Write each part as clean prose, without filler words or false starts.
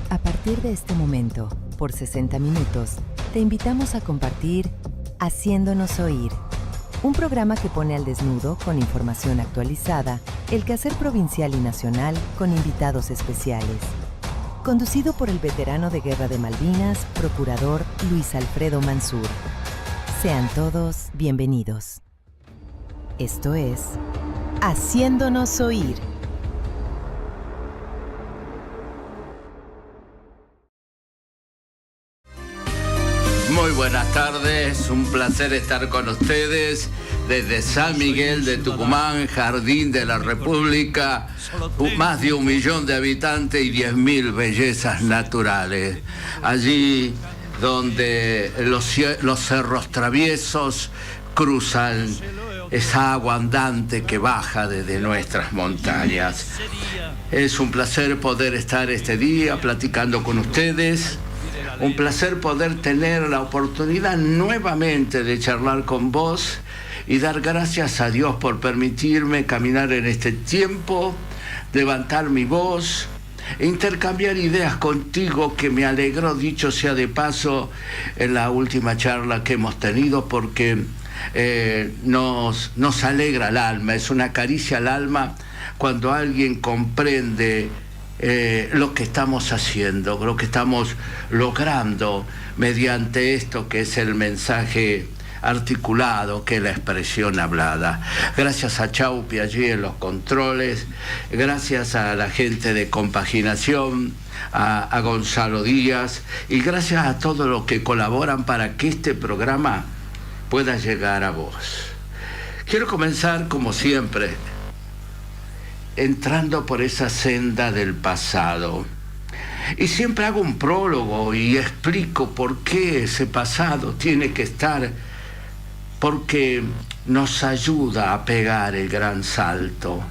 A partir de este momento, por 60 minutos, te invitamos a compartir Haciéndonos Oír, un programa que pone al desnudo, con información actualizada, el quehacer provincial y nacional con invitados especiales. Conducido por el veterano de Guerra de Malvinas, procurador Luis Alfredo Mansur. Sean todos bienvenidos. Esto es Haciéndonos Oír. Muy buenas tardes, un placer estar con ustedes desde San Miguel de Tucumán, Jardín de la República, más de 1 millón de habitantes y 10.000 bellezas naturales. Allí donde los cerros traviesos cruzan esa agua andante que baja desde nuestras montañas. Es un placer poder estar este día platicando con ustedes. Un placer poder tener la oportunidad nuevamente de charlar con vos y dar gracias a Dios por permitirme caminar en este tiempo, levantar mi voz, e intercambiar ideas contigo, que me alegró, dicho sea de paso, en la última charla que hemos tenido, porque nos alegra el alma, es una caricia al alma cuando alguien comprende lo que estamos haciendo, lo que estamos logrando mediante esto que es el mensaje articulado, que es la expresión hablada. Gracias a Chaupi allí en los controles, gracias a la gente de compaginación, a Gonzalo Díaz, y gracias a todos los que colaboran para que este programa pueda llegar a vos. Quiero comenzar, como siempre, entrando por esa senda del pasado. Y siempre hago un prólogo y explico por qué ese pasado tiene que estar, porque nos ayuda a pegar el gran salto,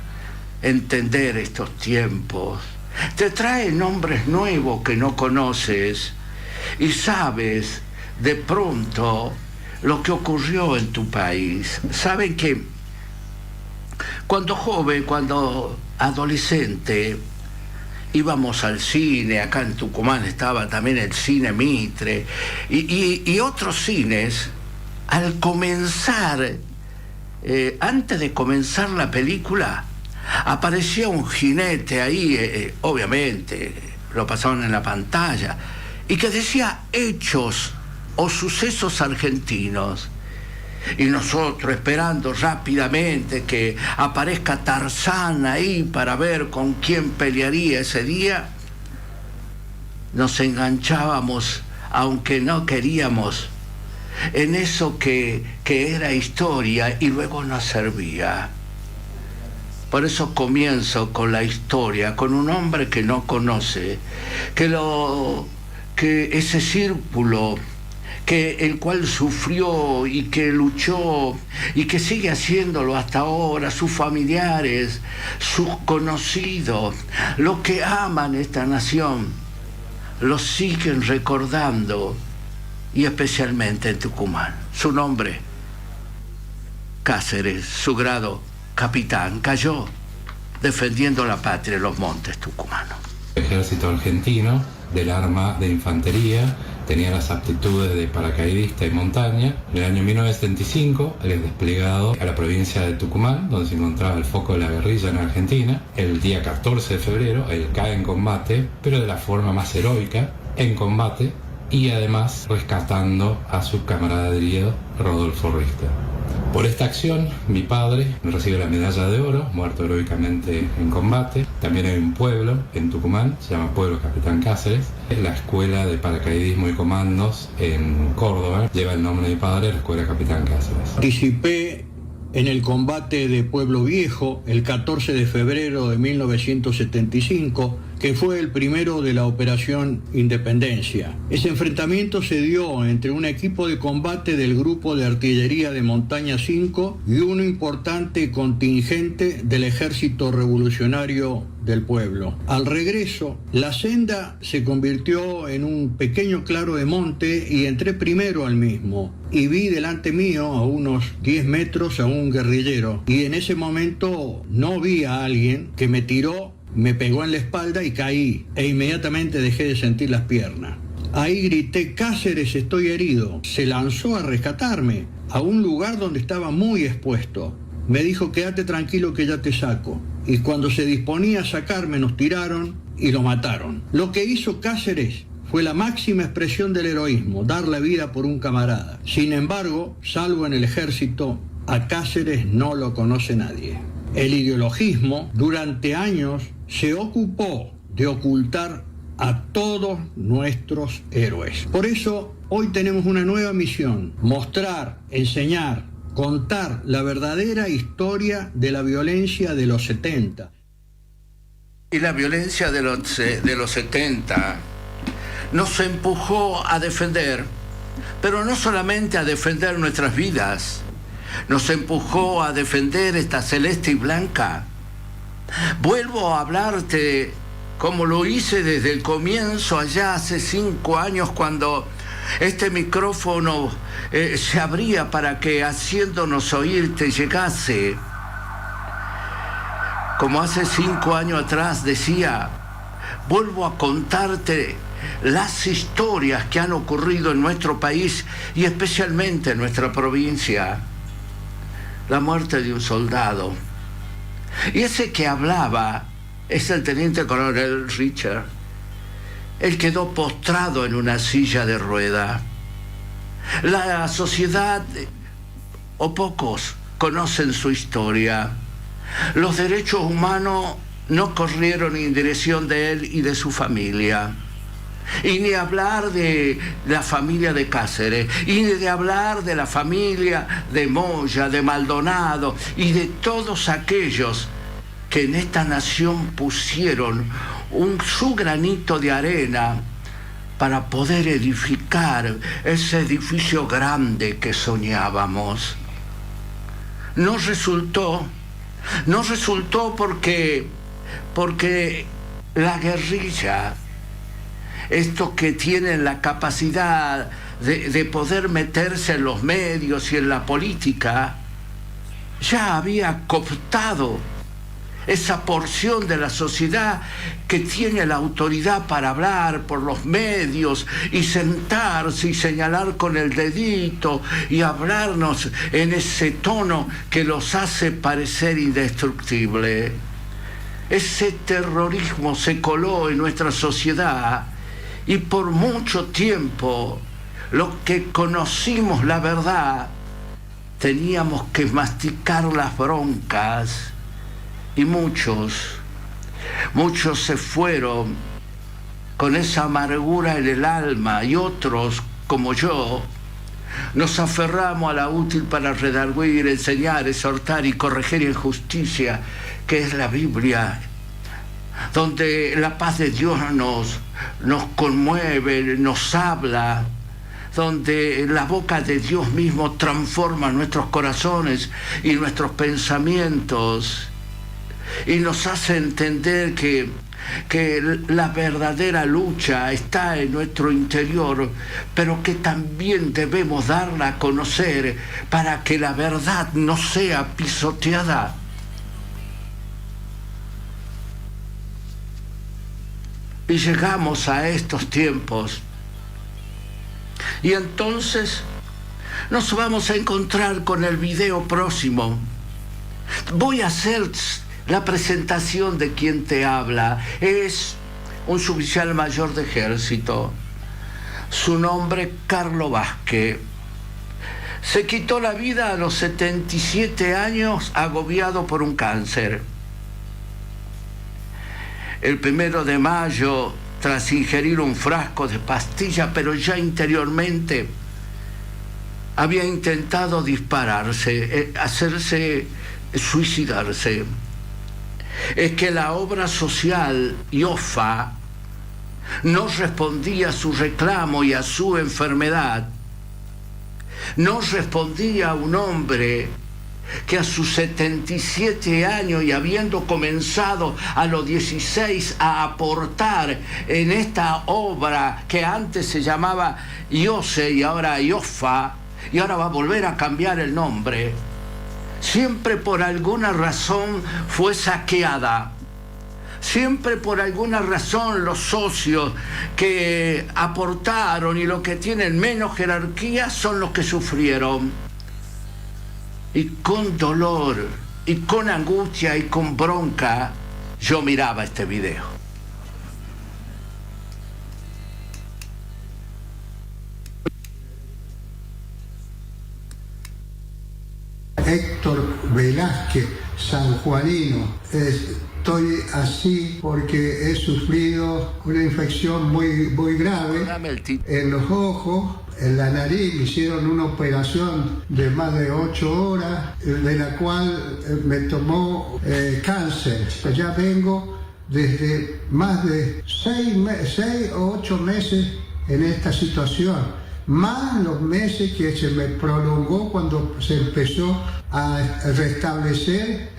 entender estos tiempos. Te trae nombres nuevos que no conoces y sabes de pronto lo que ocurrió en tu país. Saben que cuando joven, cuando adolescente, íbamos al cine. Acá en Tucumán estaba también el Cine Mitre y otros cines. Al comenzar, antes de comenzar la película, aparecía un jinete ahí, obviamente, lo pasaban en la pantalla, y que decía hechos o sucesos argentinos. Y nosotros esperando rápidamente que aparezca Tarzán ahí para ver con quién pelearía ese día, nos enganchábamos, aunque no queríamos, en eso que era historia y luego no servía. Por eso comienzo con la historia, con un hombre que no conoce, que ese círculo, el cual sufrió y que luchó y que sigue haciéndolo hasta ahora, sus familiares, sus conocidos, los que aman esta nación, lo siguen recordando, y especialmente en Tucumán. Su nombre, Cáceres, su grado, capitán, cayó defendiendo la patria en los montes tucumanos. Ejército argentino, del arma de infantería, tenía las aptitudes de paracaidista y montaña. En el año 1975 él es desplegado a la provincia de Tucumán, donde se encontraba el foco de la guerrilla en Argentina. El día 14 de febrero él cae en combate, pero de la forma más heroica, en combate, y además rescatando a su camarada herido, Rodolfo Richter. Por esta acción, mi padre recibe la medalla de oro, muerto heroicamente en combate. También hay un pueblo en Tucumán, se llama Pueblo Capitán Cáceres. La escuela de paracaidismo y comandos en Córdoba lleva el nombre de mi padre, la escuela Capitán Cáceres. Participé en el combate de Pueblo Viejo el 14 de febrero de 1975, que fue el primero de la Operación Independencia. Ese enfrentamiento se dio entre un equipo de combate del Grupo de Artillería de Montaña 5 y un importante contingente del Ejército Revolucionario del Pueblo. Al regreso, la senda se convirtió en un pequeño claro de monte y entré primero al mismo. Y vi delante mío, a unos 10 metros, a un guerrillero. Y en ese momento no vi a alguien que me tiró, me pegó en la espalda y caí. E inmediatamente dejé de sentir las piernas. Ahí grité: Cáceres, estoy herido. Se lanzó a rescatarme a un lugar donde estaba muy expuesto. Me dijo: quédate tranquilo que ya te saco. Y cuando se disponía a sacarme, nos tiraron y lo mataron. Lo que hizo Cáceres fue la máxima expresión del heroísmo, dar la vida por un camarada. Sin embargo, salvo en el ejército, a Cáceres no lo conoce nadie. El ideologismo durante años se ocupó de ocultar a todos nuestros héroes. Por eso, hoy tenemos una nueva misión: mostrar, enseñar, contar la verdadera historia de la violencia de los 70. Y la violencia de los 70 nos empujó a defender, pero no solamente a defender nuestras vidas, nos empujó a defender esta celeste y blanca. Vuelvo a hablarte como lo hice desde el comienzo, allá hace 5 años, cuando este micrófono se abría para que haciéndonos oír te llegase. Como hace 5 años atrás decía, vuelvo a contarte las historias que han ocurrido en nuestro país y especialmente en nuestra provincia. La muerte de un soldado. Y ese que hablaba es el teniente coronel Richard. Él quedó postrado en una silla de rueda. La sociedad, o pocos, conocen su historia. Los derechos humanos no corrieron en dirección de él y de su familia. Y ni hablar de la familia de Cáceres, y ni de hablar de la familia de Moya, de Maldonado, y de todos aquellos que en esta nación pusieron su granito de arena para poder edificar ese edificio grande que soñábamos. No resultó porque la guerrilla, estos que tienen la capacidad de poder meterse en los medios y en la política, ya había cooptado esa porción de la sociedad que tiene la autoridad para hablar por los medios y sentarse y señalar con el dedito y hablarnos en ese tono que los hace parecer indestructibles. Ese terrorismo se coló en nuestra sociedad y por mucho tiempo los que conocimos la verdad teníamos que masticar las broncas. Y muchos se fueron con esa amargura en el alma, y otros, como yo, nos aferramos a la útil para redarguir, enseñar, exhortar y corregir en justicia, que es la Biblia, donde la paz de Dios nos conmueve, nos habla, donde la boca de Dios mismo transforma nuestros corazones y nuestros pensamientos y nos hace entender que la verdadera lucha está en nuestro interior, pero que también debemos darla a conocer para que la verdad no sea pisoteada. Y llegamos a estos tiempos y entonces nos vamos a encontrar con el video próximo. Voy a hacer la presentación de quien te habla. Es un suboficial mayor de ejército. Su nombre, Carlos Vázquez. Se quitó la vida a los 77 años agobiado por un cáncer. El 1 de mayo, tras ingerir un frasco de pastilla, pero ya interiormente había intentado dispararse, suicidarse. Es que la obra social IOFA no respondía a su reclamo y a su enfermedad. No respondía a un hombre que a sus 77 años y habiendo comenzado a los 16 a aportar en esta obra que antes se llamaba IOSE y ahora IOFA, y ahora va a volver a cambiar el nombre, siempre por alguna razón fue saqueada. Siempre por alguna razón los socios que aportaron y los que tienen menos jerarquía son los que sufrieron. Y con dolor, y con angustia, y con bronca, yo miraba este video. Héctor Velázquez, sanjuanino. Estoy así porque he sufrido una infección muy grave en los ojos. En la nariz me hicieron una operación de más de 8 horas, de la cual me tomó cáncer. Ya vengo desde más de 6 o 8 meses en esta situación, más los meses que se me prolongó cuando se empezó a restablecer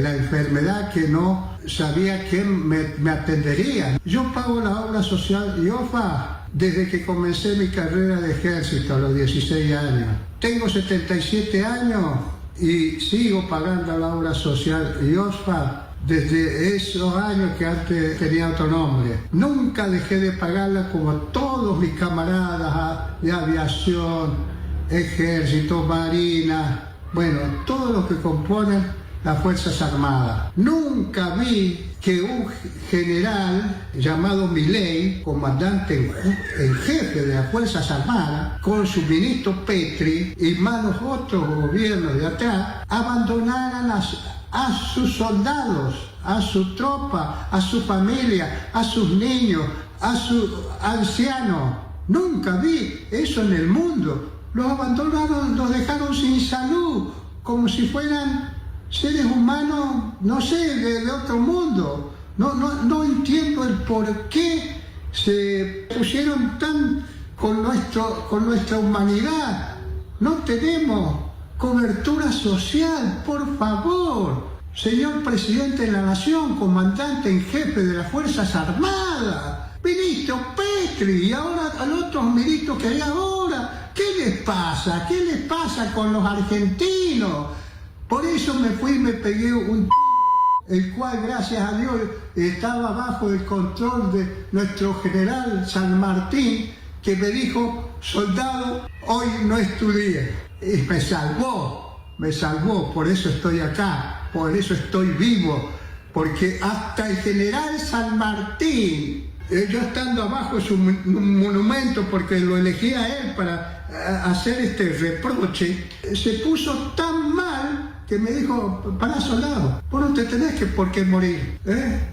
la enfermedad, que no sabía quién me atendería. Yo pago la obra social IOFA desde que comencé mi carrera de ejército a los 16 años. Tengo 77 años y sigo pagando la obra social IOFA desde esos años que antes tenía otro nombre. Nunca dejé de pagarla como todos mis camaradas de aviación, ejército, marina, bueno, todos los que componen las Fuerzas Armadas. Nunca vi que un general llamado Milei, comandante en jefe de las Fuerzas Armadas, con su ministro Petri y más los otros gobiernos de atrás, abandonaran a sus soldados, a su tropa, a su familia, a sus niños, a sus ancianos. Nunca vi eso en el mundo. Los abandonaron, los dejaron sin salud, como si fueran seres humanos, no sé, de otro mundo. No entiendo el por qué se pusieron tan con nuestra humanidad. No tenemos cobertura social, por favor. Señor Presidente de la Nación, comandante en jefe de las Fuerzas Armadas, ministro Petri, y ahora a los otros ministros que hay ahora, ¿qué les pasa? ¿Qué les pasa con los argentinos? Por eso me fui y me pegué el cual, gracias a Dios, estaba bajo el control de nuestro general San Martín, que me dijo: soldado, hoy no estudié. Y me salvó, por eso estoy acá, por eso estoy vivo, porque hasta el general San Martín, yo estando abajo de su monumento, porque lo elegí a él para hacer este reproche, se puso tan mal que me dijo: pará, soldado, vos no te tenés por qué morir,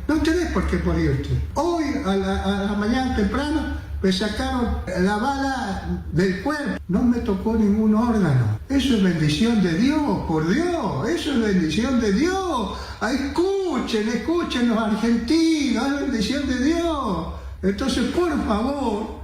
no tenés por qué morirte. Hoy a la mañana temprano me sacaron la bala del cuerpo, no me tocó ningún órgano. Eso es bendición de Dios, por Dios, eso es bendición de Dios. Escuchen los argentinos, es bendición de Dios. Entonces, por favor,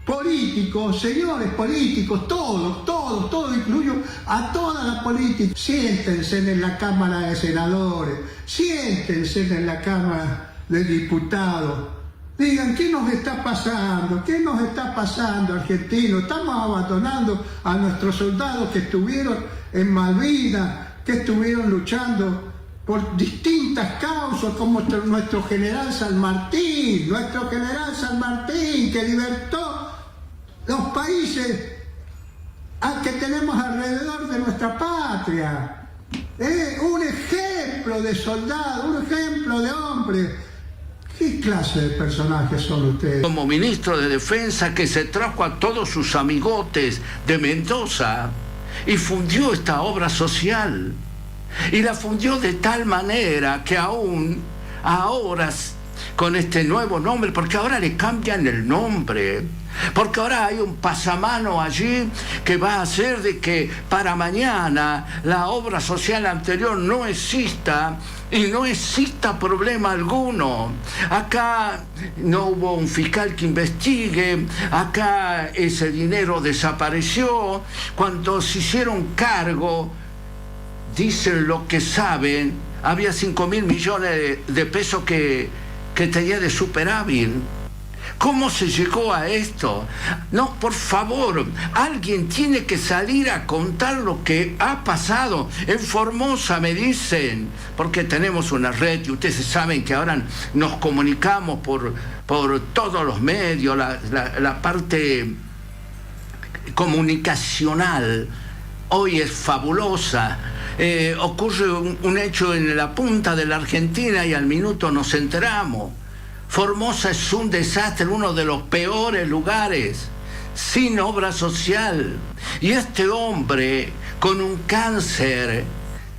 políticos, señores políticos, todos, incluyo a toda la política, siéntense en la Cámara de Senadores, siéntense en la Cámara de Diputados, digan, ¿qué nos está pasando? ¿Qué nos está pasando, argentinos? Estamos abandonando a nuestros soldados que estuvieron en Malvinas, que estuvieron luchando por distintas causas, como nuestro general San Martín, que libertó los países que tenemos alrededor de nuestra patria. Un ejemplo de soldado, un ejemplo de hombre. ¿Qué clase de personajes son ustedes? Como ministro de Defensa, que se trajo a todos sus amigotes de Mendoza y fundió esta obra social. Y la fundió de tal manera que aún ahora, con este nuevo nombre, porque ahora le cambian el nombre, porque ahora hay un pasamano allí que va a hacer de que para mañana la obra social anterior no exista y no exista problema alguno. Acá no hubo un fiscal que investigue, acá ese dinero desapareció. Cuando se hicieron cargo, dicen lo que saben, había 5.000 millones de pesos que tenía de superávit. ¿Cómo se llegó a esto? No, por favor, alguien tiene que salir a contar lo que ha pasado. En Formosa me dicen, porque tenemos una red y ustedes saben que ahora nos comunicamos por todos los medios, la parte comunicacional hoy es fabulosa. Ocurre un hecho en la punta de la Argentina y al minuto nos enteramos. Formosa es un desastre, uno de los peores lugares, sin obra social. Y este hombre con un cáncer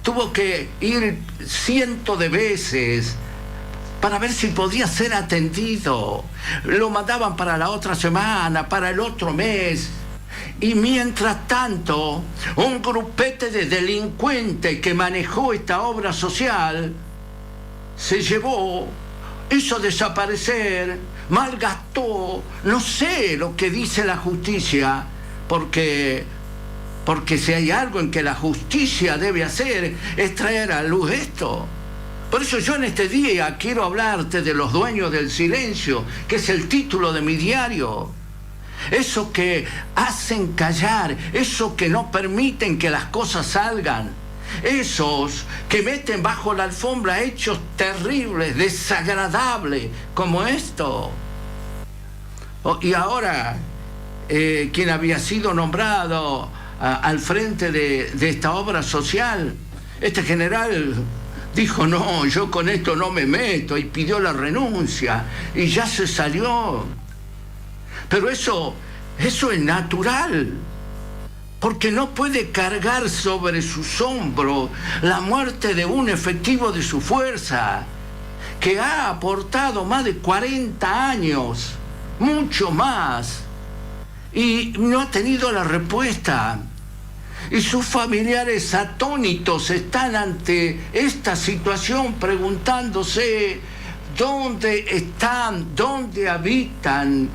tuvo que ir cientos de veces para ver si podía ser atendido. Lo mandaban para la otra semana, para el otro mes. Y mientras tanto, un grupete de delincuentes que manejó esta obra social se llevó, hizo desaparecer, malgastó, no sé lo que dice la justicia, porque si hay algo en que la justicia debe hacer es traer a luz esto. Por eso yo en este día quiero hablarte de los dueños del silencio, que es el título de mi diario. Eso que hacen callar, eso que no permiten que las cosas salgan, esos que meten bajo la alfombra hechos terribles, desagradables, como esto. Y ahora, quien había sido nombrado al frente de esta obra social, este general dijo, no, yo con esto no me meto, y pidió la renuncia, y ya se salió. Pero eso es natural, porque no puede cargar sobre sus hombros la muerte de un efectivo de su fuerza, que ha aportado más de 40 años, mucho más, y no ha tenido la respuesta. Y sus familiares atónitos están ante esta situación preguntándose: ¿dónde están? ¿Dónde habitan?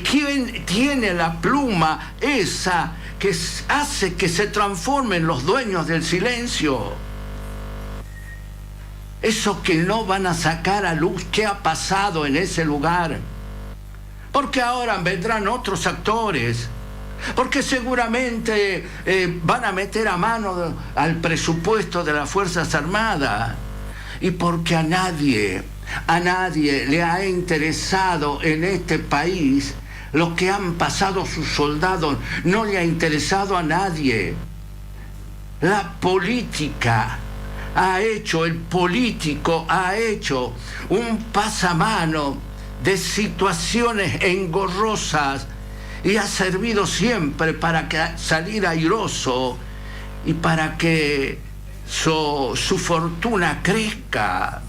¿Quién tiene la pluma esa que hace que se transformen los dueños del silencio? Esos que no van a sacar a luz qué ha pasado en ese lugar. Porque ahora vendrán otros actores. Porque seguramente van a meter a mano al presupuesto de las Fuerzas Armadas. Y porque a nadie le ha interesado en este país lo que han pasado sus soldados, no le ha interesado a nadie. La política el político ha hecho un pasamano de situaciones engorrosas y ha servido siempre para salir airoso y para que su fortuna crezca.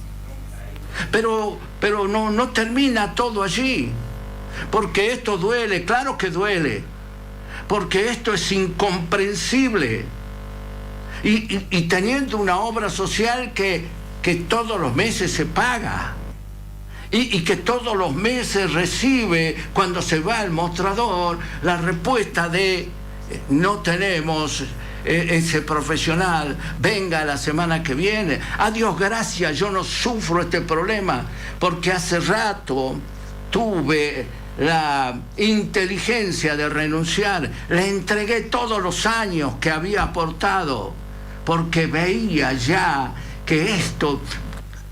Pero no termina todo allí, porque esto duele, claro que duele, porque esto es incomprensible. Y teniendo una obra social que todos los meses se paga y que todos los meses recibe, cuando se va al mostrador, la respuesta de no tenemos ese profesional, venga la semana que viene. A Dios gracias, yo no sufro este problema, porque hace rato tuve la inteligencia de renunciar, le entregué todos los años que había aportado, porque veía ya que esto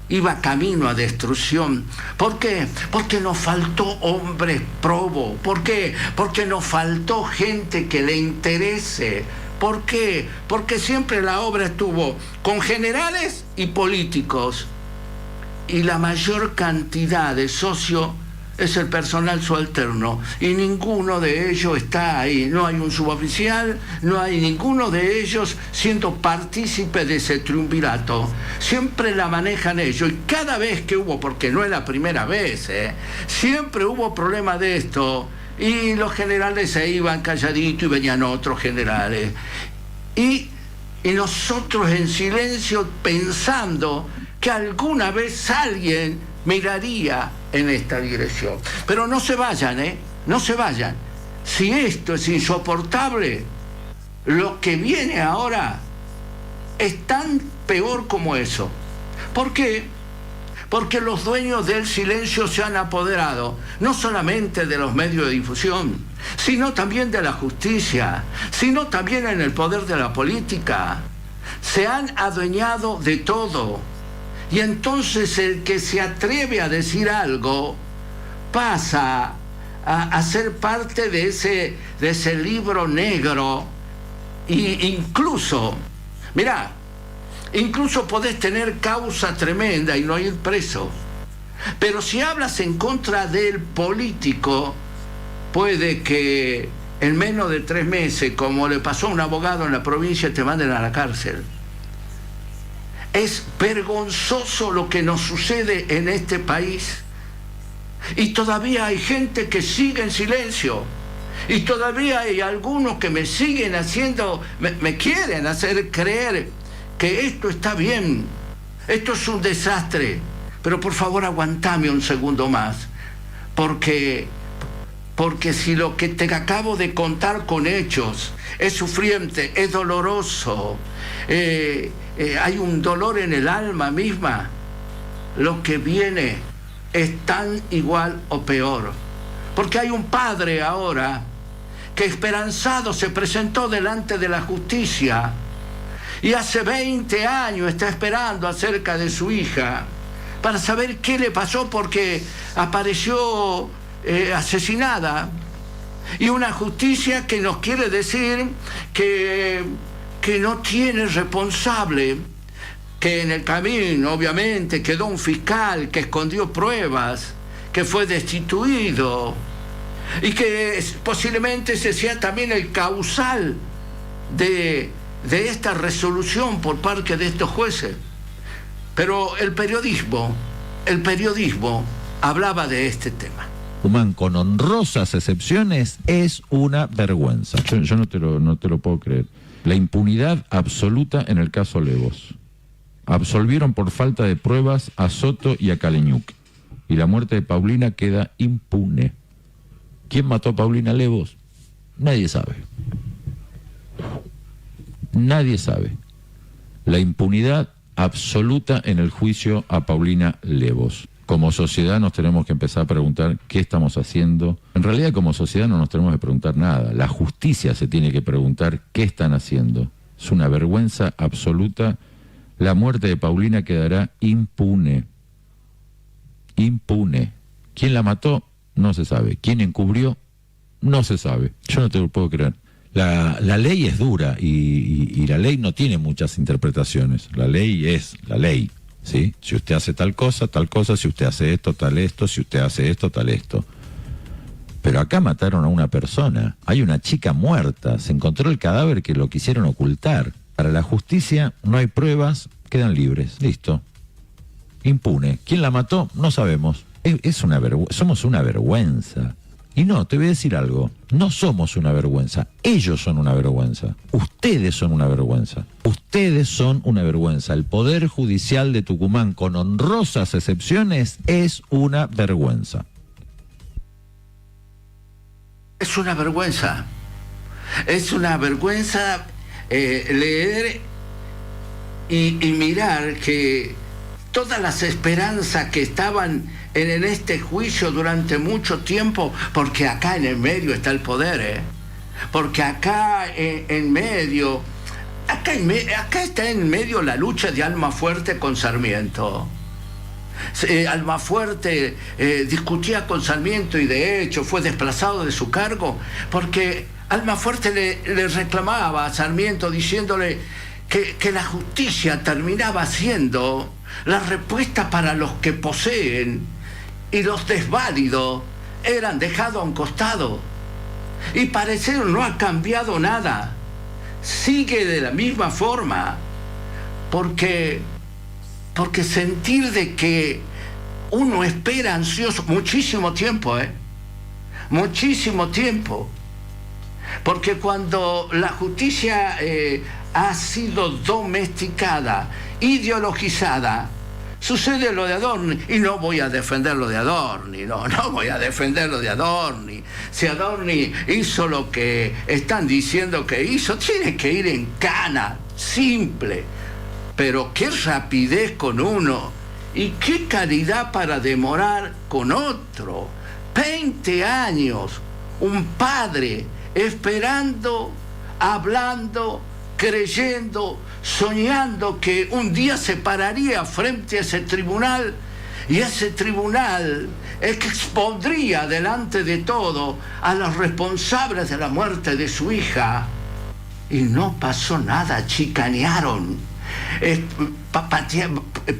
iba camino a destrucción. ¿Por qué? Porque nos faltó hombres probos. ¿Por qué? Porque nos faltó gente que le interese. ¿Por qué? Porque siempre la obra estuvo con generales y políticos, y la mayor cantidad de socios es el personal subalterno, y ninguno de ellos está ahí. No hay un suboficial, no hay ninguno de ellos siendo partícipe de ese triunvirato. Siempre la manejan ellos, y cada vez que hubo, porque no es la primera vez, siempre hubo problemas de esto, y los generales se iban calladitos y venían otros generales. Y nosotros en silencio pensando que alguna vez alguien miraría en esta dirección. Pero no se vayan, no se vayan. Si esto es insoportable, lo que viene ahora es tan peor como eso. ¿Por qué? Porque los dueños del silencio se han apoderado no solamente de los medios de difusión, sino también de la justicia, sino también en el poder de la política. Se han adueñado de todo. Y entonces el que se atreve a decir algo pasa a ser parte de ese libro negro. Y incluso, mirá, incluso podés tener causa tremenda y no ir preso. Pero si hablas en contra del político, puede que en menos de 3 meses, como le pasó a un abogado en la provincia, te manden a la cárcel. Es vergonzoso lo que nos sucede en este país. Y todavía hay gente que sigue en silencio. Y todavía hay algunos que me siguen haciendo, me quieren hacer creer que esto está bien. Esto es un desastre. Pero por favor aguantame un segundo más. Porque si lo que te acabo de contar con hechos es sufriente, es doloroso, hay un dolor en el alma misma, lo que viene es tan igual o peor. Porque hay un padre ahora que esperanzado se presentó delante de la justicia y hace 20 años está esperando acerca de su hija para saber qué le pasó, porque apareció asesinada, y una justicia que nos quiere decir que no tiene responsable, que en el camino obviamente quedó un fiscal que escondió pruebas, que fue destituido, y que posiblemente ese sea también el causal de esta resolución por parte de estos jueces. Pero el periodismo hablaba de este tema. Tucumán, con honrosas excepciones, es una vergüenza. Yo no te lo puedo creer. La impunidad absoluta en el caso Levos. Absolvieron por falta de pruebas a Soto y a Caleñuc, y la muerte de Paulina queda impune. ¿Quién mató a Paulina Levos? Nadie sabe. Nadie sabe. La impunidad absoluta en el juicio a Paulina Levos. Como sociedad nos tenemos que empezar a preguntar qué estamos haciendo. En realidad, como sociedad no nos tenemos que preguntar nada. La justicia se tiene que preguntar qué están haciendo. Es una vergüenza absoluta. La muerte de Paulina quedará impune. Impune. ¿Quién la mató? No se sabe. ¿Quién encubrió? No se sabe. Yo no te lo puedo creer. La ley es dura y la ley no tiene muchas interpretaciones. La ley es la ley. ¿Sí? Si usted hace tal cosa, si usted hace esto, tal esto, si usted hace esto, tal esto. Pero acá mataron a una persona, hay una chica muerta, se encontró el cadáver que lo quisieron ocultar. Para la justicia no hay pruebas, quedan libres, listo. Impune. ¿Quién la mató? No sabemos. Somos una vergüenza. Y no, te voy a decir algo, no somos una vergüenza, ellos son una vergüenza, ustedes son una vergüenza, ustedes son una vergüenza. El Poder Judicial de Tucumán, con honrosas excepciones, es una vergüenza. Es una vergüenza. Es una vergüenza leer y mirar que todas las esperanzas que estaban en este juicio durante mucho tiempo, porque acá en el medio está el poder, porque acá en medio, acá está en medio la lucha de Almafuerte con Sarmiento. Almafuerte discutía con Sarmiento y de hecho fue desplazado de su cargo porque Almafuerte le reclamaba a Sarmiento diciéndole que la justicia terminaba siendo la respuesta para los que poseen y los desválidos eran dejados a un costado. Y parece que no ha cambiado nada, sigue de la misma forma, porque sentir de que uno espera ansioso muchísimo tiempo, muchísimo tiempo, porque cuando la justicia ha sido domesticada, ideologizada, sucede lo de Adorni, y no voy a defender lo de Adorni, no voy a defender lo de Adorni. Si Adorni hizo lo que están diciendo que hizo, tiene que ir en cana, simple. Pero qué rapidez con uno y qué calidad para demorar con otro. 20 años, un padre esperando, hablando, creyendo, soñando que un día se pararía frente a ese tribunal y ese tribunal expondría delante de todo a los responsables de la muerte de su hija. Y no pasó nada, chicanearon,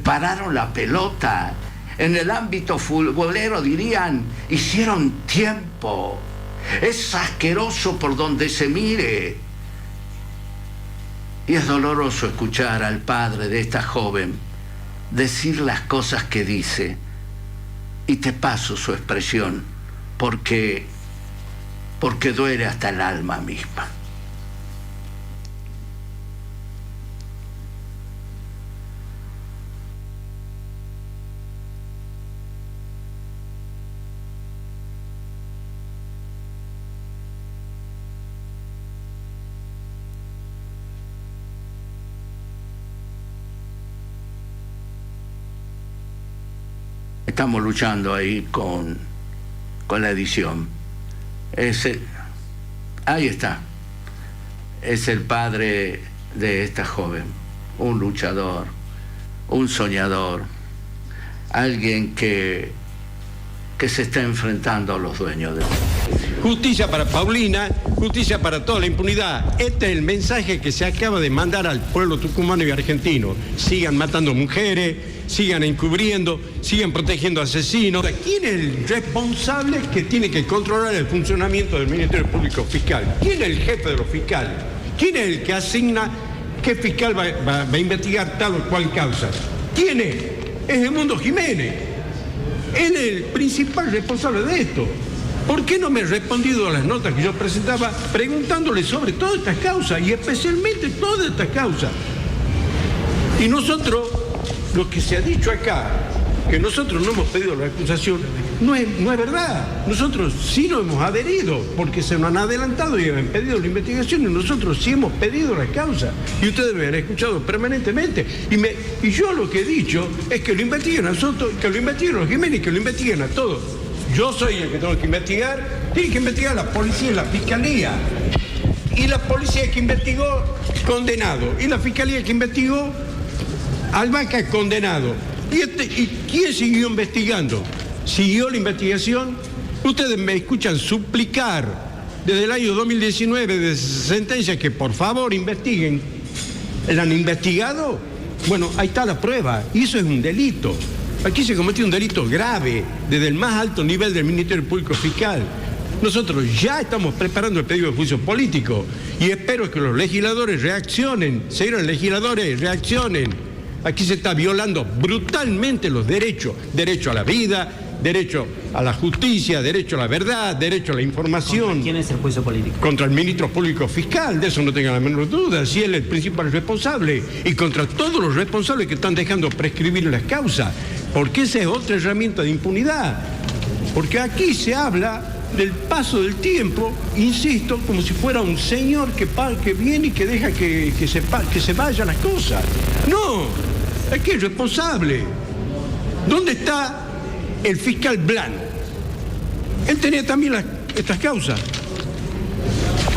pararon la pelota. En el ámbito futbolero dirían, hicieron tiempo. Es asqueroso por donde se mire. Y es doloroso escuchar al padre de esta joven decir las cosas que dice. Y te paso su expresión, porque duele hasta el alma misma. Estamos luchando ahí con la edición. Ahí está. Es el padre de esta joven, un luchador, un soñador, alguien que se está enfrentando a los dueños de... Justicia para Paulina, justicia para toda la impunidad. Este es el mensaje que se acaba de mandar al pueblo tucumano y argentino. Sigan matando mujeres, sigan encubriendo, sigan protegiendo asesinos. ¿Quién es el responsable que tiene que controlar el funcionamiento del Ministerio Público Fiscal? ¿Quién es el jefe de los fiscales? ¿Quién es el que asigna qué fiscal va a investigar tal o cual causa? ¿Quién es? Es Edmundo Jiménez. Él es el principal responsable de esto. ¿Por qué no me ha respondido a las notas que yo presentaba preguntándole sobre todas estas causas y especialmente todas estas causas? Y nosotros, lo que se ha dicho acá, que nosotros no hemos pedido la acusación, no es verdad. Nosotros sí nos hemos adherido porque se nos han adelantado y han pedido la investigación y nosotros sí hemos pedido la causa. Y ustedes me han escuchado permanentemente. Y yo lo que he dicho es que lo investiguen a nosotros, que lo investiguen a los Jiménez, que lo investiguen a todos. Yo soy el que tengo que investigar, tiene que investigar la policía y la fiscalía. Y la policía que investigó, condenado. Y la fiscalía que investigó, Albaca, condenado. ¿Y quién siguió investigando? ¿Siguió la investigación? Ustedes me escuchan suplicar desde el año 2019 de sentencias que por favor investiguen. ¿La han investigado? Bueno, ahí está la prueba. Y eso es un delito. Aquí se cometió un delito grave desde el más alto nivel del Ministerio Público Fiscal. Nosotros ya estamos preparando el pedido de juicio político y espero que los legisladores reaccionen, señores legisladores, reaccionen. Aquí se está violando brutalmente los derechos, derecho a la vida, derecho a la justicia, derecho a la verdad, derecho a la información. ¿Contra quién es el juicio político? Contra el ministro público fiscal, de eso no tenga la menor duda, si él es el principal responsable, y contra todos los responsables que están dejando prescribir las causas, porque esa es otra herramienta de impunidad. Porque aquí se habla del paso del tiempo, insisto, como si fuera un señor que viene y que deja que se vayan las cosas. No, aquí es responsable. ¿Dónde está el fiscal Blanc? Él tenía también estas causas.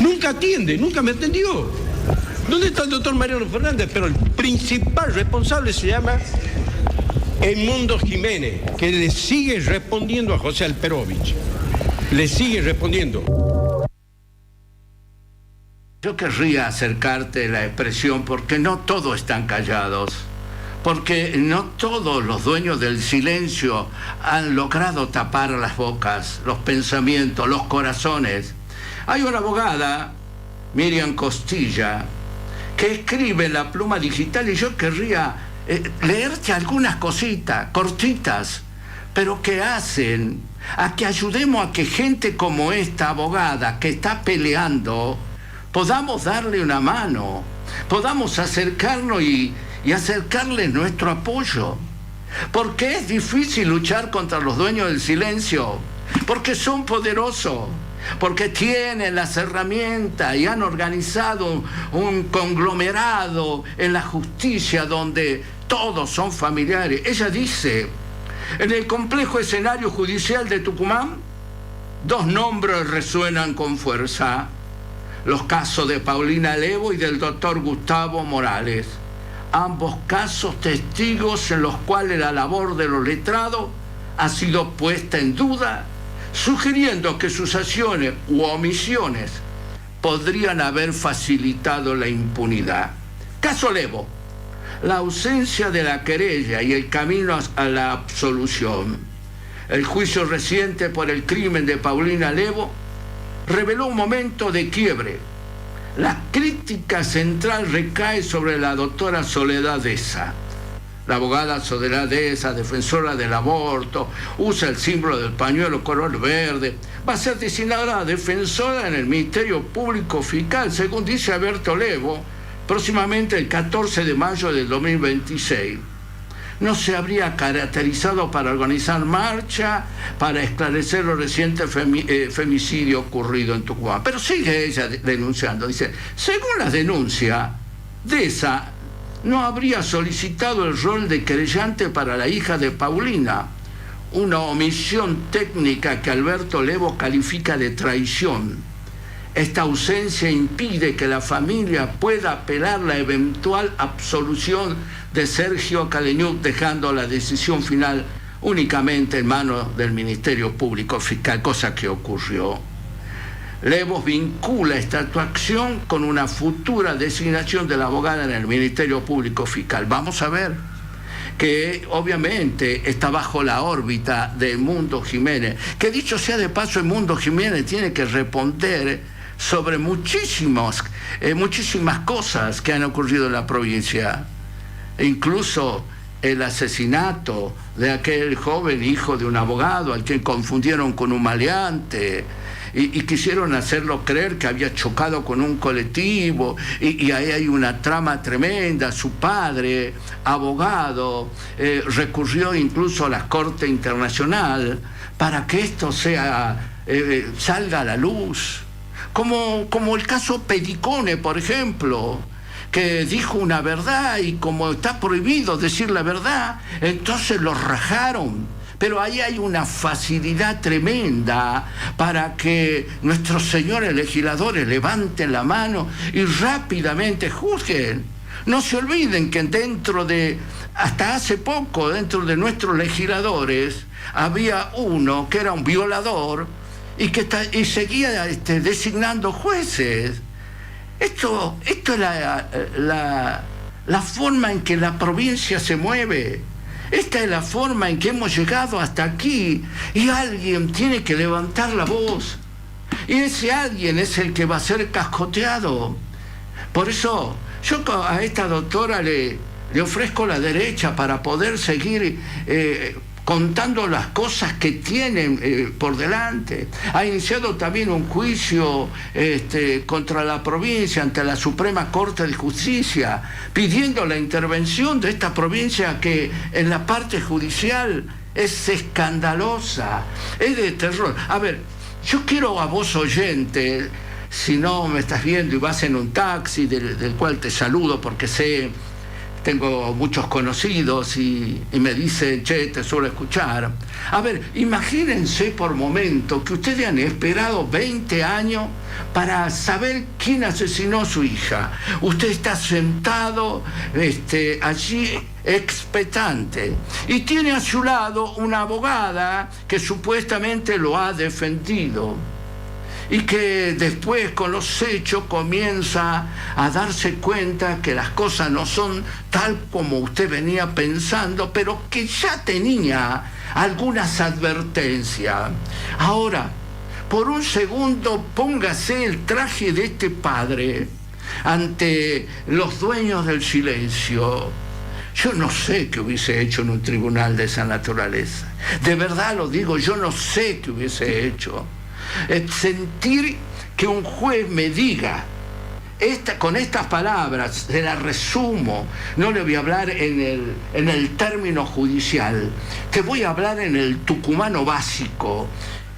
Nunca atiende, nunca me atendió. ¿Dónde está el doctor Mariano Fernández? Pero el principal responsable se llama Edmundo Jiménez, que le sigue respondiendo a José Alperovich. Le sigue respondiendo. Yo querría acercarte la expresión porque no todos están callados, porque no todos los dueños del silencio han logrado tapar las bocas, los pensamientos, los corazones. Hay una abogada, Miriam Costilla, que escribe en la pluma digital, y yo querría leerte algunas cositas cortitas, pero que hacen a que ayudemos a que gente como esta abogada que está peleando podamos darle una mano, podamos acercarnos y acercarle nuestro apoyo. Porque es difícil luchar contra los dueños del silencio, porque son poderosos, porque tienen las herramientas y han organizado un conglomerado en la justicia donde todos son familiares. Ella dice: en el complejo escenario judicial de Tucumán, dos nombres resuenan con fuerza: los casos de Paulina Levo y del doctor Gustavo Morales. Ambos casos testigos en los cuales la labor de los letrados ha sido puesta en duda, sugiriendo que sus acciones u omisiones podrían haber facilitado la impunidad. Caso Levo: la ausencia de la querella y el camino a la absolución. El juicio reciente por el crimen de Paulina Levo reveló un momento de quiebre. La crítica central recae sobre la doctora Soledad Deza. La abogada Soledad Deza, defensora del aborto, usa el símbolo del pañuelo color verde. Va a ser designada defensora en el Ministerio Público Fiscal, según dice Alberto Levo, próximamente el 14 de mayo del 2026. No se habría caracterizado para organizar marcha, para esclarecer lo reciente femicidio ocurrido en Tucumán. Pero sigue ella denunciando. Dice: según la denuncia, Deza no habría solicitado el rol de querellante para la hija de Paulina, una omisión técnica que Alberto Levo califica de traición. Esta ausencia impide que la familia pueda apelar la eventual absolución de Sergio Caleñuc, dejando la decisión final únicamente en manos del Ministerio Público Fiscal, cosa que ocurrió. Levo vincula esta actuación con una futura designación de la abogada en el Ministerio Público Fiscal. Vamos a ver, que obviamente está bajo la órbita de Edmundo Jiménez, que dicho sea de paso, Edmundo Jiménez tiene que responder sobre muchísimas cosas que han ocurrido en la provincia, incluso el asesinato de aquel joven hijo de un abogado al que confundieron con un maleante y quisieron hacerlo creer que había chocado con un colectivo, y ahí hay una trama tremenda. Su padre, abogado, recurrió incluso a la Corte Internacional para que esto salga a la luz. Como el caso Pedicone, por ejemplo, que dijo una verdad, y como está prohibido decir la verdad, entonces lo rajaron. Pero ahí hay una facilidad tremenda para que nuestros señores legisladores levanten la mano y rápidamente juzguen. No se olviden que hasta hace poco, dentro de nuestros legisladores, había uno que era un violador y seguía designando jueces. Esto es la forma en que la provincia se mueve. Esta es la forma en que hemos llegado hasta aquí, y alguien tiene que levantar la voz, y ese alguien es el que va a ser cascoteado. Por eso yo a esta doctora le ofrezco la derecha para poder seguir contando las cosas que tienen por delante. Ha iniciado también un juicio contra la provincia ante la Suprema Corte de Justicia, pidiendo la intervención de esta provincia que en la parte judicial es escandalosa, es de terror. A ver, yo quiero a vos oyente, si no me estás viendo y vas en un taxi, del cual te saludo porque tengo muchos conocidos y me dicen, che, te suelo escuchar. A ver, imagínense por momento que ustedes han esperado 20 años para saber quién asesinó a su hija. Usted está sentado allí expectante y tiene a su lado una abogada que supuestamente lo ha defendido, y que después con los hechos comienza a darse cuenta que las cosas no son tal como usted venía pensando, pero que ya tenía algunas advertencias. Ahora, por un segundo, póngase el traje de este padre ante los dueños del silencio. Yo no sé qué hubiese hecho en un tribunal de esa naturaleza. De verdad lo digo, yo no sé qué hubiese hecho. Sentir que un juez me diga, con estas palabras, se las resumo, no le voy a hablar en el término judicial, te voy a hablar en el tucumano básico,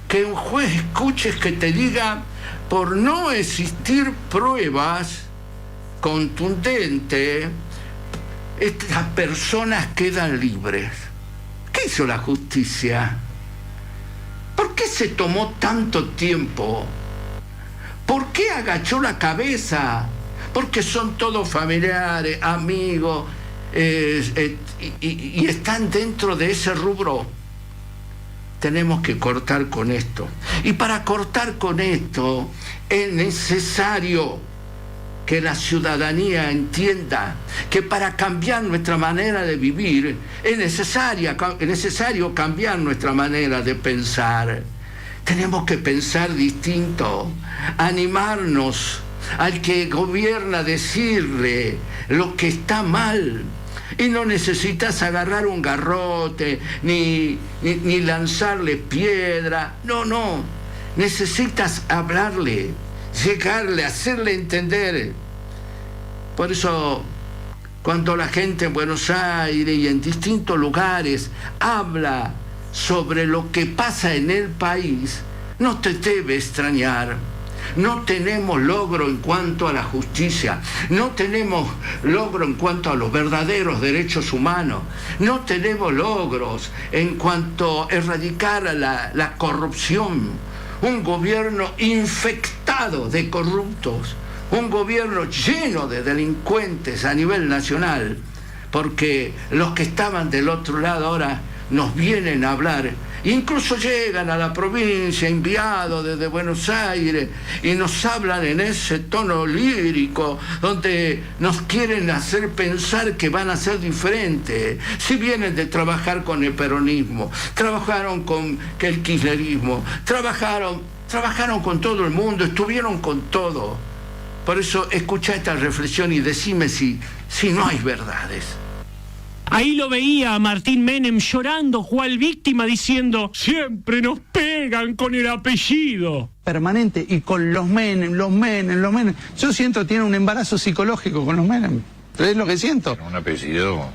que un juez escuches que te diga, por no existir pruebas contundentes, estas personas quedan libres. ¿Qué hizo la justicia? ¿Por qué se tomó tanto tiempo? ¿Por qué agachó la cabeza? Porque son todos familiares, amigos, y están dentro de ese rubro. Tenemos que cortar con esto. Y para cortar con esto es necesario que la ciudadanía entienda que para cambiar nuestra manera de vivir es necesario cambiar nuestra manera de pensar. Tenemos que pensar distinto, animarnos al que gobierna, decirle lo que está mal. Y no necesitas agarrar un garrote ni lanzarle piedra. No. Necesitas hablarle, llegarle, hacerle entender. Por eso, cuando la gente en Buenos Aires y en distintos lugares habla sobre lo que pasa en el país, no te debe extrañar. No tenemos logro en cuanto a la justicia, no tenemos logro en cuanto a los verdaderos derechos humanos, no tenemos logros en cuanto a erradicar la corrupción. Un gobierno infectado de corruptos, un gobierno lleno de delincuentes a nivel nacional, porque los que estaban del otro lado ahora nos vienen a hablar, incluso llegan a la provincia enviados desde Buenos Aires y nos hablan en ese tono lírico donde nos quieren hacer pensar que van a ser diferentes. Si vienen de trabajar con el peronismo, trabajaron con el kirchnerismo, trabajaron con todo el mundo, estuvieron con todo. Por eso escucha esta reflexión y decime si no hay verdades. Ahí lo veía a Martín Menem llorando, cual víctima, diciendo: siempre nos pegan con el apellido. Permanente, y con los Menem. Yo siento que tiene un embarazo psicológico con los Menem. Es lo que siento. Un apellido.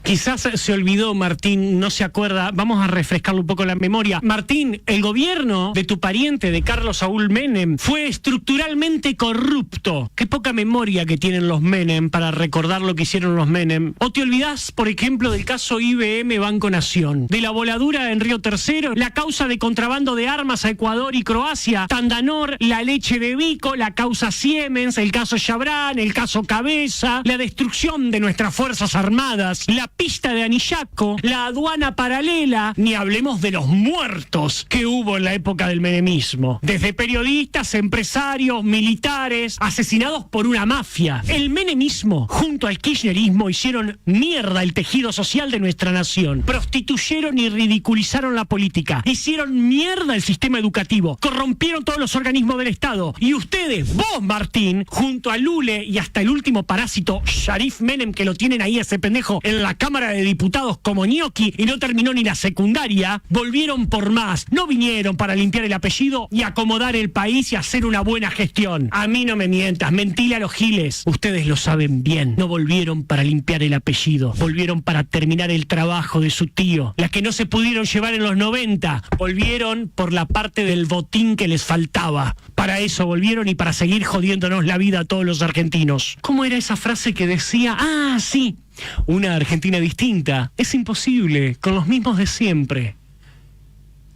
Quizás se olvidó, Martín, no se acuerda, vamos a refrescarle un poco la memoria. Martín, el gobierno de tu pariente, de Carlos Saúl Menem, fue estructuralmente corrupto. Qué poca memoria que tienen los Menem para recordar lo que hicieron los Menem. ¿O te olvidás, por ejemplo, del caso IBM Banco Nación, de la voladura en Río Tercero, la causa de contrabando de armas a Ecuador y Croacia, Tandanor, la leche de Vico, la causa Siemens, el caso Chabrán, el caso Cabeza, la destrucción de nuestras Fuerzas Armadas, la pista de Anillaco, la aduana paralela, ni hablemos de los muertos que hubo en la época del menemismo? Desde periodistas, empresarios, militares, asesinados por una mafia. El menemismo, junto al kirchnerismo, hicieron mierda el tejido social de nuestra nación. Prostituyeron y ridiculizaron la política. Hicieron mierda el sistema educativo. Corrompieron todos los organismos del Estado. Y ustedes, vos, Martín, junto a Lule y hasta el último parásito, Sharif Menem, que lo tienen ahí ese pendejo en la Cámara de Diputados como ñoqui y no terminó ni la secundaria, volvieron por más. No vinieron para limpiar el apellido y acomodar el país y hacer una buena gestión. A mí no me mientas, mentile a los giles. Ustedes lo saben bien. No volvieron para limpiar el apellido. Volvieron para terminar el trabajo de su tío. Las que no se pudieron llevar en los 90. Volvieron por la parte del botín que les faltaba. Para eso volvieron y para seguir jodiéndonos la vida a todos los argentinos. ¿Cómo era esa frase que decía? Ah, sí. Una Argentina distinta. Es imposible, con los mismos de siempre.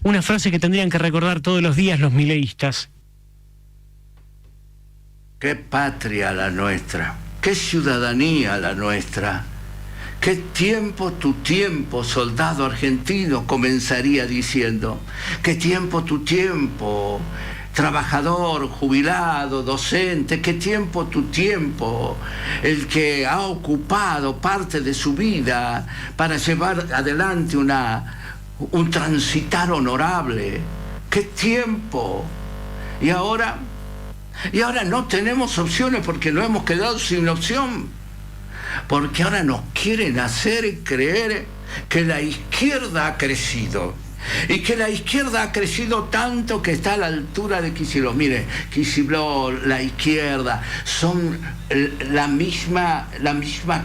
Una frase que tendrían que recordar todos los días los mileístas. Qué patria la nuestra, qué ciudadanía la nuestra. Qué tiempo tu tiempo, soldado argentino, comenzaría diciendo. Qué tiempo tu tiempo, trabajador, jubilado, docente, qué tiempo tu tiempo, el que ha ocupado parte de su vida para llevar adelante un transitar honorable. ¡Qué tiempo! Y ahora no tenemos opciones porque nos hemos quedado sin opción. Porque ahora nos quieren hacer creer que la izquierda ha crecido. Y que la izquierda ha crecido tanto que está a la altura de Kicillof. Mire, Kicillof, la izquierda, son la misma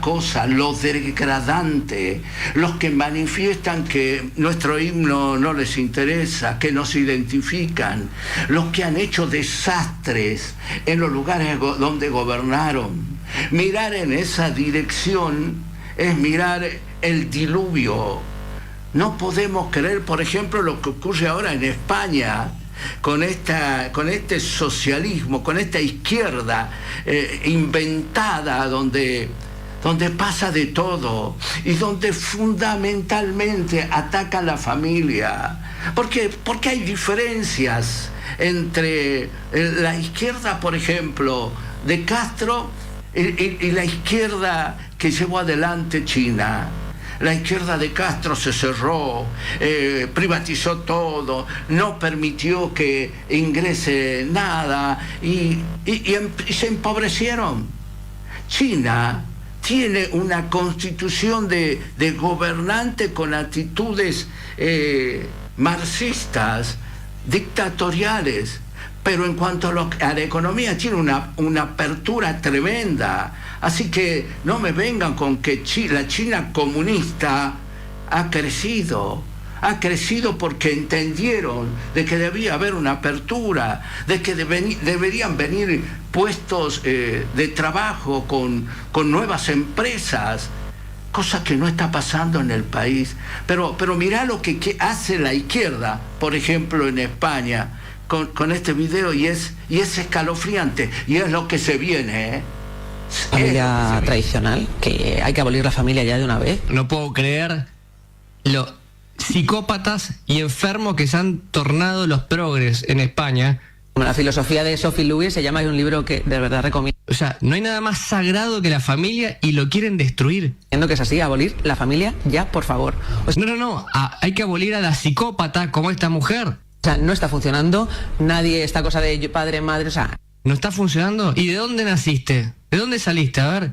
cosa, lo degradante, los que manifiestan que nuestro himno no les interesa, que nos identifican, los que han hecho desastres en los lugares donde gobernaron. Mirar en esa dirección es mirar el diluvio. No podemos creer, por ejemplo, lo que ocurre ahora en España con este socialismo, con esta izquierda inventada donde pasa de todo y donde fundamentalmente ataca a la familia. Porque hay diferencias entre la izquierda, por ejemplo, de Castro y la izquierda que llevó adelante China. La izquierda de Castro se cerró, privatizó todo, no permitió que ingrese nada y se empobrecieron. China tiene una constitución de gobernante con actitudes marxistas, dictatoriales, pero en cuanto a la economía tiene una apertura tremenda. Así que no me vengan con que la China comunista ha crecido porque entendieron de que debía haber una apertura, de que deberían venir puestos de trabajo con nuevas empresas, cosa que no está pasando en el país. Pero mirá lo que hace la izquierda, por ejemplo, en España, con este video, y es escalofriante, y es lo que se viene, Familia tradicional, que hay que abolir la familia ya de una vez. No puedo creer lo psicópatas y enfermos que se han tornado los progres en España. La filosofía de Sophie Lewis se llama, es un libro que de verdad recomiendo. O sea, no hay nada más sagrado que la familia y lo quieren destruir. Entiendo que es así, abolir la familia ya, por favor. No, hay que abolir a la psicópata como esta mujer. O sea, no está funcionando, nadie, esta cosa de padre, madre, o sea... ¿No está funcionando? ¿Y de dónde naciste? ¿De dónde saliste? A ver,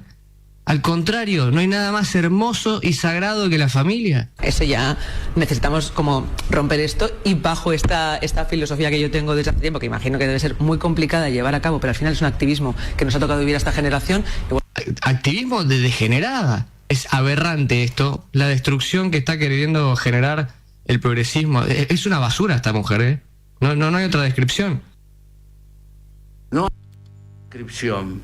al contrario, no hay nada más hermoso y sagrado que la familia. Eso ya necesitamos como romper esto, y bajo esta filosofía que yo tengo desde hace tiempo, que imagino que debe ser muy complicada de llevar a cabo, pero al final es un activismo que nos ha tocado vivir a esta generación. Activismo de degenerada. Es aberrante esto, la destrucción que está queriendo generar el progresismo. Es una basura esta mujer, ¿eh? No hay otra descripción. No hay descripción.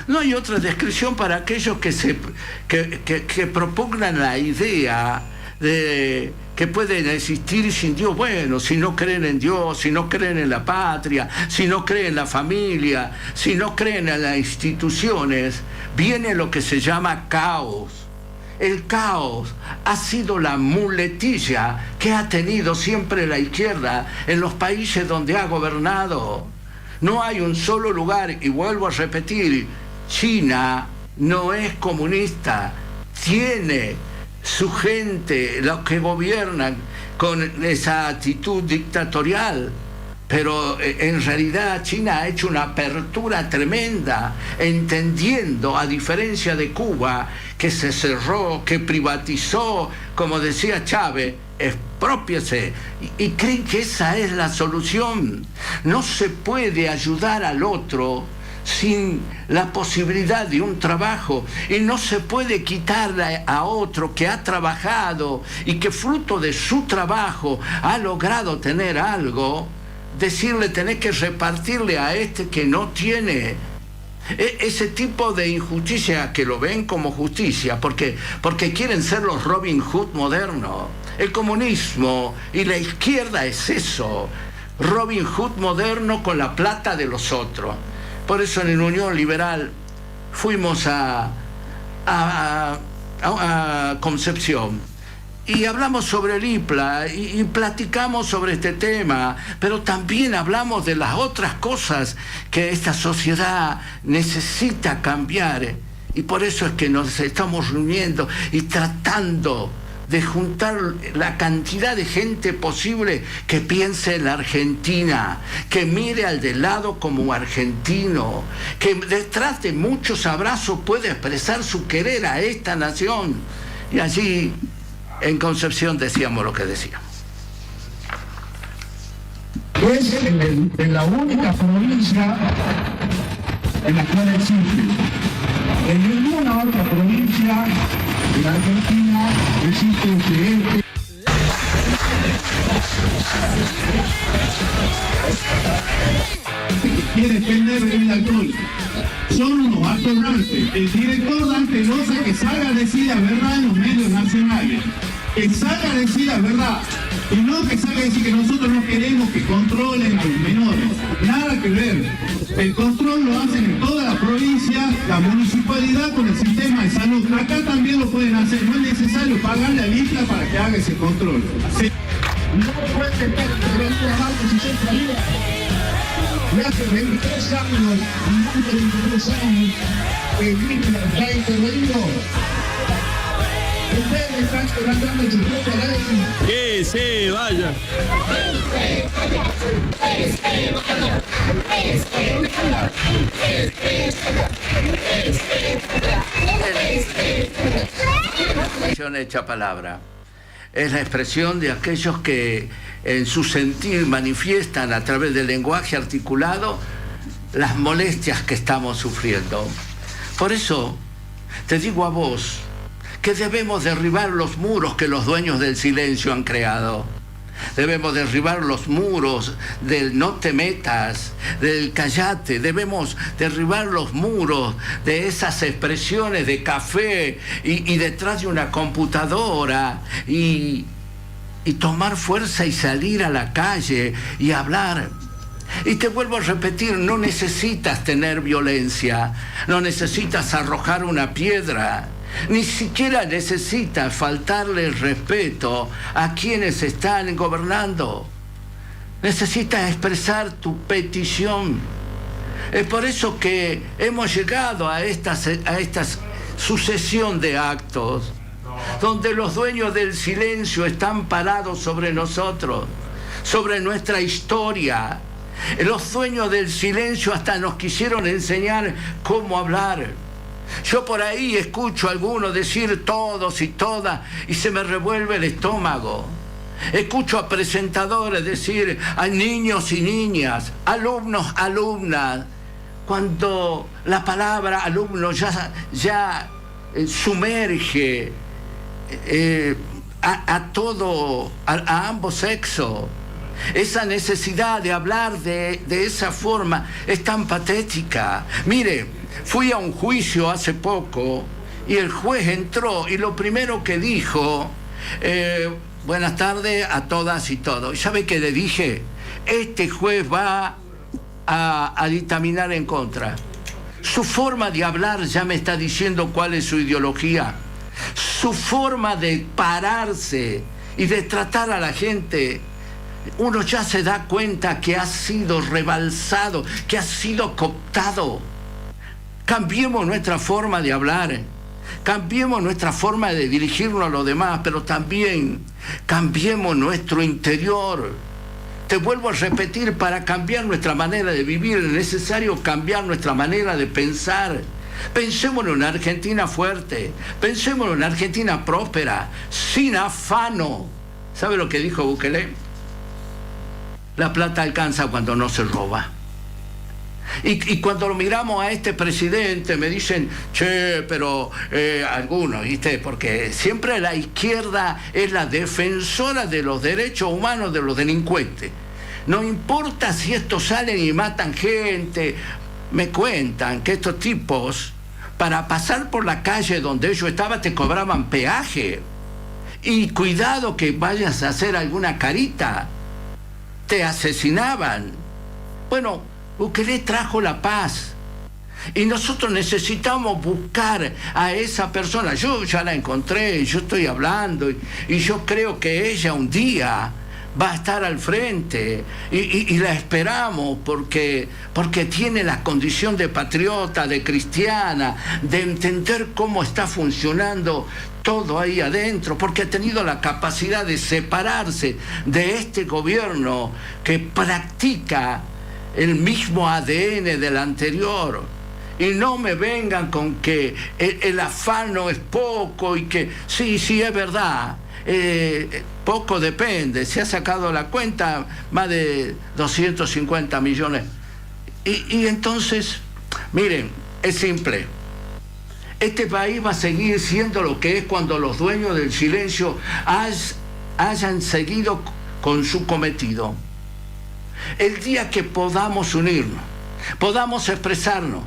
No hay otra descripción para aquellos que propugnan la idea de que pueden existir sin Dios. Bueno, si no creen en Dios, si no creen en la patria, si no creen en la familia, si no creen en las instituciones, viene lo que se llama caos. El caos ha sido la muletilla que ha tenido siempre la izquierda en los países donde ha gobernado. No hay un solo lugar, y vuelvo a repetir, China no es comunista, tiene su gente, los que gobiernan, con esa actitud dictatorial, Pero en realidad China ha hecho una apertura tremenda, entendiendo, a diferencia de Cuba, que se cerró, que privatizó, como decía Chávez, exprópiese, y creen que esa es la solución. No se puede ayudar al otro sin la posibilidad de un trabajo, y no se puede quitarle a otro que ha trabajado y que fruto de su trabajo ha logrado tener algo, decirle tenés que repartirle a este que no tiene. Ese tipo de injusticia, que lo ven como justicia porque quieren ser los Robin Hood modernos. El comunismo y la izquierda es eso, Robin Hood moderno con la plata de los otros. Por eso en la Unión Liberal fuimos a Concepción y hablamos sobre el IPLA y platicamos sobre este tema, pero también hablamos de las otras cosas que esta sociedad necesita cambiar, y por eso es que nos estamos reuniendo y tratando de juntar la cantidad de gente posible que piense en la Argentina, que mire al de lado como argentino, que detrás de muchos abrazos puede expresar su querer a esta nación. Y allí en Concepción decíamos lo que decíamos. Es en la única provincia en la cual existe. En ninguna otra provincia de la Argentina existe este. Que quiere defender bebida alcohólica. Son unos atorrantes. El director Dante Loza, que salga a decir la verdad en los medios nacionales. Que salga a decir la verdad. Y no que salga a decir que nosotros no queremos que controlen a los menores. Nada que ver. El control lo hacen en toda la provincia, la municipalidad con el sistema de salud. Acá también lo pueden hacer. No es necesario pagarle al IPLA para que haga ese control. No puede estar en la marca si se salía. Y hace 23 años, más de 23 años, el IPLA está intervenido. Ustedes están tratando su propia ley. Que se vaya. Hecha palabra. Es la expresión de aquellos que en su sentir manifiestan a través del lenguaje articulado las molestias que estamos sufriendo. Por eso te digo a vos que debemos derribar los muros que los dueños del silencio han creado. Debemos derribar los muros del no te metas, del callate. Debemos derribar los muros de esas expresiones de café y detrás de una computadora y tomar fuerza y salir a la calle y hablar. Y te vuelvo a repetir, no necesitas tener violencia, no necesitas arrojar una piedra. Ni siquiera necesitas faltarle el respeto a quienes están gobernando. Necesitas expresar tu petición. Es por eso que hemos llegado a esta sucesión de actos donde los dueños del silencio están parados sobre nosotros, sobre nuestra historia. Los dueños del silencio hasta nos quisieron enseñar cómo hablar. Yo por ahí escucho a algunos decir todos y todas y se me revuelve el estómago. Escucho a presentadores decir a niños y niñas, alumnos, alumnas, cuando la palabra alumno ya sumerge a ambos sexos. Esa necesidad de hablar de esa forma es tan patética. Mire, fui a un juicio hace poco y el juez entró y lo primero que dijo, buenas tardes a todas y todos. ¿Sabe qué le dije? Este juez va a dictaminar en contra. Su forma de hablar ya me está diciendo cuál es su ideología. Su forma de pararse y de tratar a la gente, uno ya se da cuenta que ha sido rebalsado, que ha sido cooptado. Cambiemos nuestra forma de hablar, cambiemos nuestra forma de dirigirnos a los demás, pero también cambiemos nuestro interior. Te vuelvo a repetir, para cambiar nuestra manera de vivir es necesario cambiar nuestra manera de pensar. Pensemos en una Argentina fuerte, pensemos en una Argentina próspera, sin afano. ¿Sabe lo que dijo Bukele? La plata alcanza cuando no se roba. Y cuando lo miramos a este presidente me dicen, che, pero algunos, ¿viste? Porque siempre la izquierda es la defensora de los derechos humanos de los delincuentes. No importa si estos salen y matan gente. Me cuentan que estos tipos, para pasar por la calle donde ellos estaban, te cobraban peaje. Y cuidado que vayas a hacer alguna carita, te asesinaban. Bueno, Bukele trajo la paz. Y nosotros necesitamos buscar a esa persona. Yo ya la encontré, yo estoy hablando, y yo creo que ella un día va a estar al frente, y la esperamos porque tiene la condición de patriota, de cristiana, de entender cómo está funcionando todo ahí adentro, porque ha tenido la capacidad de separarse de este gobierno que practica el mismo ADN del anterior. Y no me vengan con que el afano es poco y que sí, es verdad. Poco depende, se ha sacado la cuenta más de 250 millones. Y entonces, miren, es simple. Este país va a seguir siendo lo que es cuando los dueños del silencio hayan seguido con su cometido. El día que podamos unirnos, podamos expresarnos,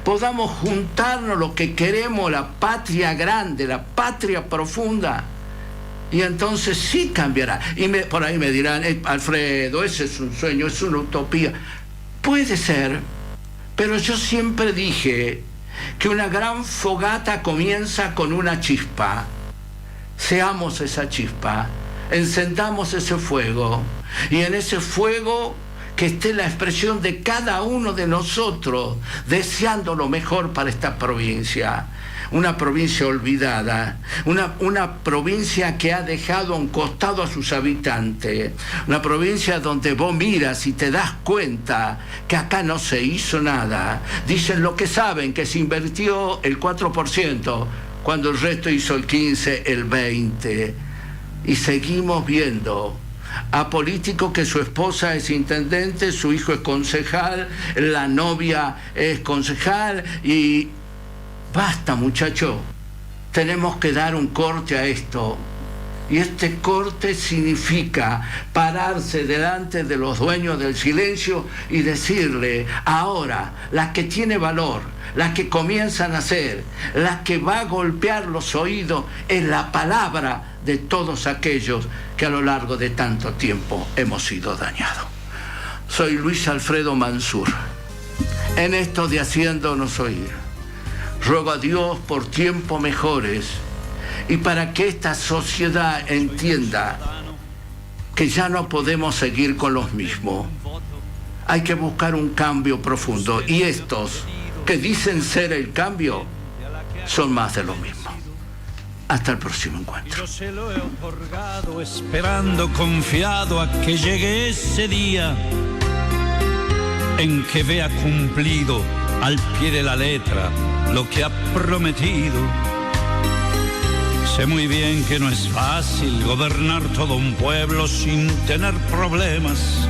podamos juntarnos lo que queremos, la patria grande, la patria profunda, y entonces sí cambiará. Y por ahí me dirán, Alfredo, ese es un sueño, es una utopía. Puede ser, pero yo siempre dije que una gran fogata comienza con una chispa. Seamos esa chispa, encendamos ese fuego, y en ese fuego que esté la expresión de cada uno de nosotros deseando lo mejor para esta provincia. Una provincia olvidada, una provincia que ha dejado a un costado a sus habitantes, una provincia donde vos miras y te das cuenta que acá no se hizo nada. Dicen lo que saben, que se invirtió el 4%, cuando el resto hizo el 15%, el 20%. Y seguimos viendo a políticos que su esposa es intendente, su hijo es concejal, la novia es concejal, y basta, muchacho, tenemos que dar un corte a esto. Y este corte significa pararse delante de los dueños del silencio y decirle, ahora, la que tiene valor, la que comienza a nacer, la que va a golpear los oídos, es la palabra de todos aquellos que a lo largo de tanto tiempo hemos sido dañados. Soy Luis Alfredo Mansur. En esto de Haciéndonos Oír, ruego a Dios por tiempos mejores y para que esta sociedad entienda que ya no podemos seguir con los mismos. Hay que buscar un cambio profundo, y estos que dicen ser el cambio son más de lo mismo. Hasta el próximo encuentro. Yo se lo he otorgado esperando confiado a que llegue ese día en que vea cumplido al pie de la letra lo que ha prometido. Sé muy bien que no es fácil gobernar todo un pueblo sin tener problemas,